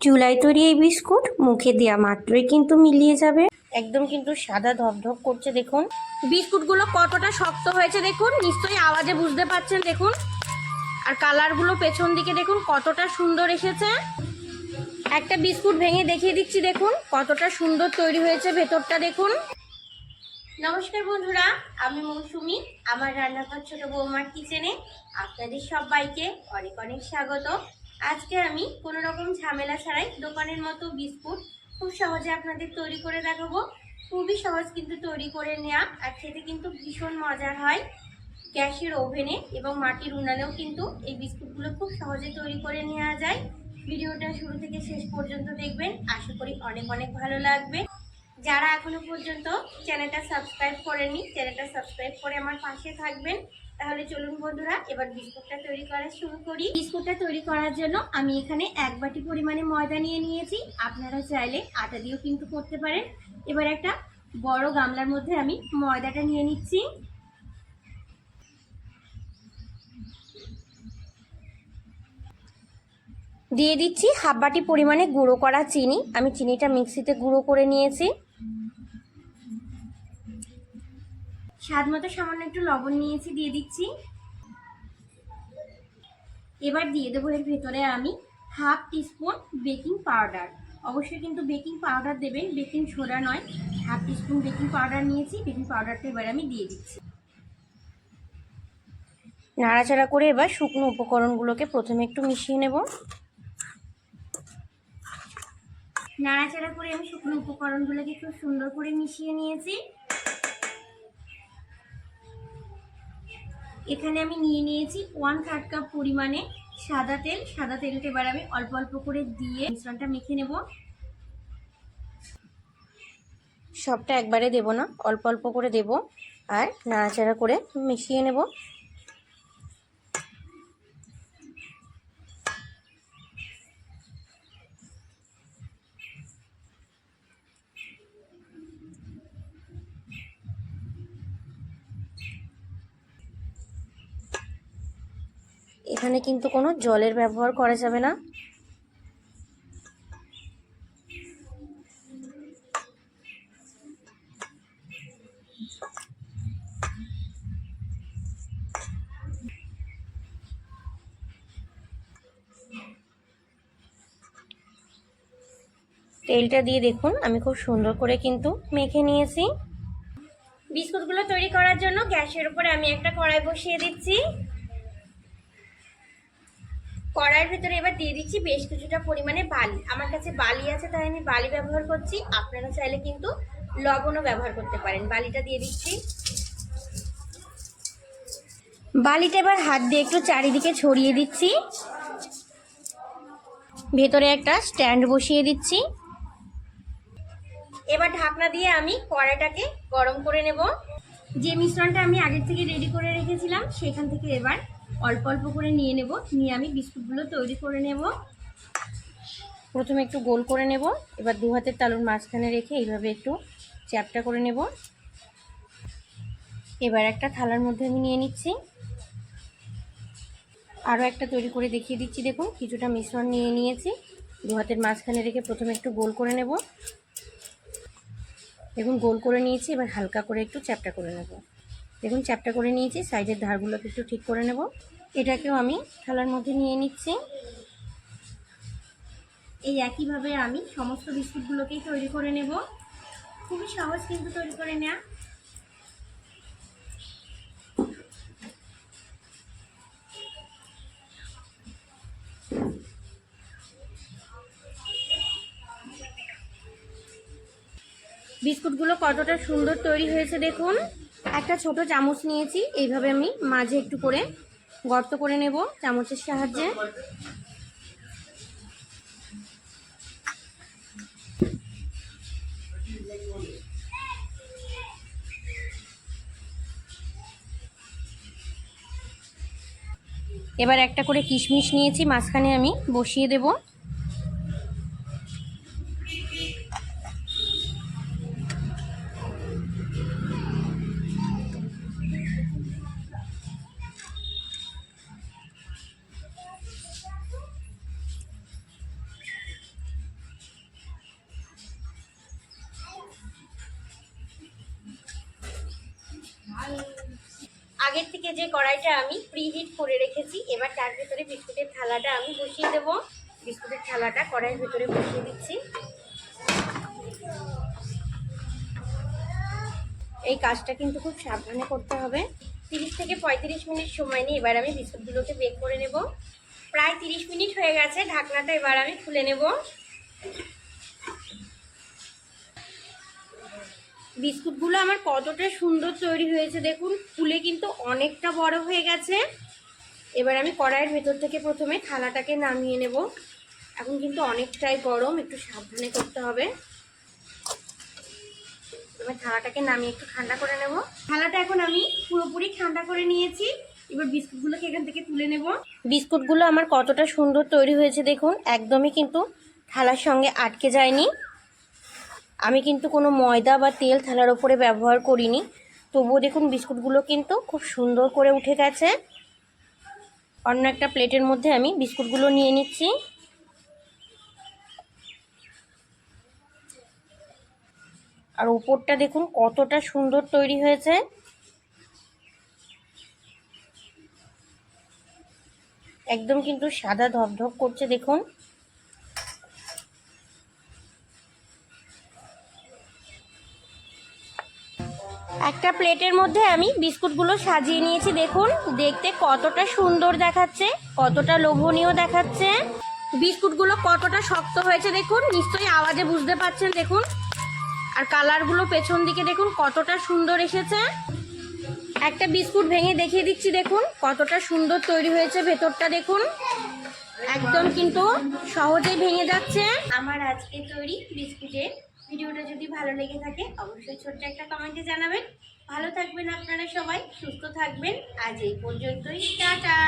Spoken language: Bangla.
চুলায় তৈরি এই বিস্কুট মুখে দেওয়া মাত্রই কিন্তু মিলিয়ে যাবে। একদম কিন্তু সাদা ধপধপ করছে। দেখুন বিস্কুটগুলো কতটা শক্ত হয়েছে, দেখুন নিশ্চয়ই আওয়াজে বুঝতে পারছেন। দেখুন আর কালারগুলো পেছন দিকে দেখুন কতটা সুন্দর এসেছে। একটা বিস্কুট ভেঙে দেখিয়ে দিচ্ছি, দেখুন কতটা সুন্দর তৈরি হয়েছে ভেতরটা। দেখুন। নমস্কার বন্ধুরা, আমি মৌসুমি। আমার রান্নাঘর ছোট বৌমার কিচেনে আপনাদের সবাইকে অনেক অনেক স্বাগত। আজকে আমি কোনো রকম ঝামেলা ছাড়াই দোকানের মতো বিস্কুট খুব সহজে আপনাদের তৈরি করে দেখাবো। খুবই সহজ কিন্তু তৈরি করে নেওয়া, আর খেতে কিন্তু ভীষণ মজার হয়। গ্যাসের ওভেনে এবং মাটির উনানেও কিন্তু এই বিস্কুটগুলো খুব সহজে তৈরি করে নেওয়া যায়। ভিডিওটা শুরু থেকে শেষ পর্যন্ত দেখবেন, আশা করি অনেক অনেক ভালো লাগবে। যারা এখনো পর্যন্ত চ্যানেলটা সাবস্ক্রাইব করেননি, চ্যানেলটা সাবস্ক্রাইব করে আমার পাশে থাকবেন। তাহলে চলুন বন্ধুরা, এবার বিস্কুটটা তৈরি করা শুরু করি। বিস্কুটটা তৈরি করার জন্য আমি এখানে 1 বাটি পরিমাণে ময়দা নিয়ে নিয়েছি। আপনারা চাইলে আটা দিয়েও কিন্তু করতে পারেন। এবার একটা বড় গামলার মধ্যে আমি ময়দাটা নিয়ে নিচ্ছি। দিয়ে দিচ্ছি হাফ বাটি পরিমাণে গুঁড়ো করা চিনি। আমি চিনিটা মিক্সিতে গুঁড়ো করে নিয়েছি। স্বাদ মতো সামান্য একটু লবণ নিয়েছি, দিয়ে দিচ্ছি। এবার দিয়ে দেবো এর ভেতরে আমি হাফ টিস্পুন বেকিং পাউডার। অবশ্যই কিন্তু বেকিং পাউডার দেবেন, বেকিং সোডা নয়। হাফ টিস্পুন বেকিং পাউডার নিয়েছি। বেকিং পাউডারটা এবার আমি দিয়ে দিচ্ছি। নাড়াচাড়া করে এবার শুকনো উপকরণগুলোকে প্রথমে একটু মিশিয়ে নেব। নাড়াচাড়া করে আমি শুকনো উপকরণগুলোকে খুব সুন্দর করে মিশিয়ে নিয়েছি। এখানে আমি নিয়ে নিয়েছি 1/3 কাপ পরিমাণে সাদা তেল। সাদা তেলটা এবার আমি অল্প অল্প করে দিয়ে মিশ্রণটা মেখে নেব। সবটা একবারে দেব না, অল্প অল্প করে দেব আর নাড়াচাড়া করে মিশিয়ে নেব। এখানে কিন্তু কোনো জলের ব্যবহার করা যাবে না। তেলটা দিয়ে দেখুন আমি খুব সুন্দর করে কিন্তু মেখে নিয়েছি। বিস্কুটগুলো তৈরি করার জন্য গ্যাসের উপরে আমি একটা কড়াই বসিয়ে দিচ্ছি। কড়াইয়ের ভিতরে এবার দিয়ে দিচ্ছি বেশ কিছুটা পরিমাণে বালি। আমার কাছে বালি আছে তাই আমি বালি ব্যবহার করছি। আপনারা চাইলে কিন্তু লবণও ব্যবহার করতে পারেন। বালিটা দিয়ে দিচ্ছি। বালিটা এবার হাত দিয়ে একটু চারিদিকে ছড়িয়ে দিচ্ছি। ভেতরে একটা স্ট্যান্ড বসিয়ে দিচ্ছি। এবার ঢাকনা দিয়ে আমি কড়াইটাকে গরম করে নেব। যে মিশ্রণটা আমি আগের থেকে রেডি করে রেখেছিলাম সেখান থেকে এবার অল্প অল্প করে নিয়ে নেব। নিয়ে আমি বিস্কুটগুলো তৈরি করে নেব। প্রথমে একটু গোল করে নেব। এবার দু হাতের তালুর মাঝখানে রেখে এইভাবে একটু চ্যাপটা করে নেব। এবার একটা থালার মধ্যে আমি নিয়ে নিচ্ছি। আরও একটা তৈরি করে দেখিয়ে দিচ্ছি। দেখুন কিছুটা মিশ্রণ নিয়ে নিয়েছি। দু হাতের মাঝখানে রেখে প্রথমে একটু গোল করে নেব। দেখুন গোল করে নিয়েছি। এবার হালকা করে একটু চ্যাপটা করে নেব। দেখুন চ্যাপটা করে নিয়েছি। সাইডের ধারগুলোকে একটু ঠিক করে নেব। এটাকেও আমি থালার মধ্যে নিয়ে নিচ্ছি। এই একইভাবে আমি সমস্ত বিস্কুটগুলোকেই তৈরি করে নেব। খুবই সহজ কিন্তু তৈরি করে নেওয়া। বিস্কুটগুলো কতটা সুন্দর তৈরি হয়েছে দেখুন। একটা ছোট চামচ নিয়েছি। এইভাবে আমি মাঝে একটু করে গর্ত করে নেব চামচের সাহায্যে। এবার একটা করে কিশমিশ নিয়েছি, মাঝখানে আমি বসিয়ে দেব। আগের থেকে যে কড়াইটা আমি প্রিহিট করে রেখেছি, এবার তার ভেতরে বিস্কুটের থালাটা আমি বসিয়ে দেবো। বিস্কুটের থালাটা কড়াইয়ের ভেতরে বসিয়ে দিচ্ছি। এই কাজটা কিন্তু খুব সাবধানে করতে হবে। 30 থেকে 35 মিনিট সময় নিয়ে এবার আমি বিস্কুটগুলোকে বেক করে নেব। প্রায় 30 মিনিট হয়ে গেছে, ঢাকনাটা এবার আমি খুলে নেব। বিস্কুটগুলো আমার কতটা সুন্দর তৈরি হয়েছে দেখুন, ফুলে কিন্তু অনেকটা বড় হয়ে গেছে। এবার আমি কড়াইয়ের ভেতর থেকে প্রথমে থালাটাকে নামিয়ে নেব। এখন কিন্তু অনেকটাই গরম, একটু সাবধানে করতে হবে। এবার থালাটাকে নামিয়ে একটু ঠান্ডা করে নেব। থালাটা এখন আমি পুরোপুরি ঠান্ডা করে নিয়েছি। এবার বিস্কুটগুলোকে এখান থেকে তুলে নেব। বিস্কুটগুলো আমার কতটা সুন্দর তৈরি হয়েছে দেখুন, একদমই কিন্তু থালার সঙ্গে আটকে যায়নি। আমি কিন্তু কোনো ময়দা বা তেল থালার ওপরে ব্যবহার করিনি, তবুও দেখুন বিস্কুটগুলো কিন্তু খুব সুন্দর করে উঠে গেছে। অন্য একটা প্লেটের মধ্যে আমি বিস্কুটগুলো নিয়ে নিচ্ছি। আর উপরটা দেখুন কতটা সুন্দর তৈরি হয়েছে। একদম কিন্তু সাদা ধপধপ করছে দেখুন। একটা প্লেটের মধ্যে আমি বিস্কুটগুলো সাজিয়ে নিয়েছি দেখুন, দেখতে কতটা সুন্দর দেখাচ্ছে, কতটা লোভনীয় দেখাচ্ছে। বিস্কুটগুলো কতটা শক্ত হয়েছে দেখুন, নিশ্চয়ই আওয়াজে বুঝতে পারছেন দেখুন। আর কালারগুলো পেছন দিকে দেখুন কতটা সুন্দর এসেছে। একটা বিস্কুট ভেঙে দেখিয়ে দিচ্ছি দেখুন কতটা সুন্দর তৈরি হয়েছে, ভেতরটা দেখুন একদম কিন্তু সহজেই ভেঙে যাচ্ছে। আমার আজকে তৈরি বিস্কুটের ভিডিওটা যদি ভালো লেগে থাকে অবশ্যই ছোট্ট একটা কমেন্টে জানাবেন। ভালো থাকবেন আপনারা সবাই, সুস্থ থাকবেন। আজ এই পর্যন্তই, টাটা।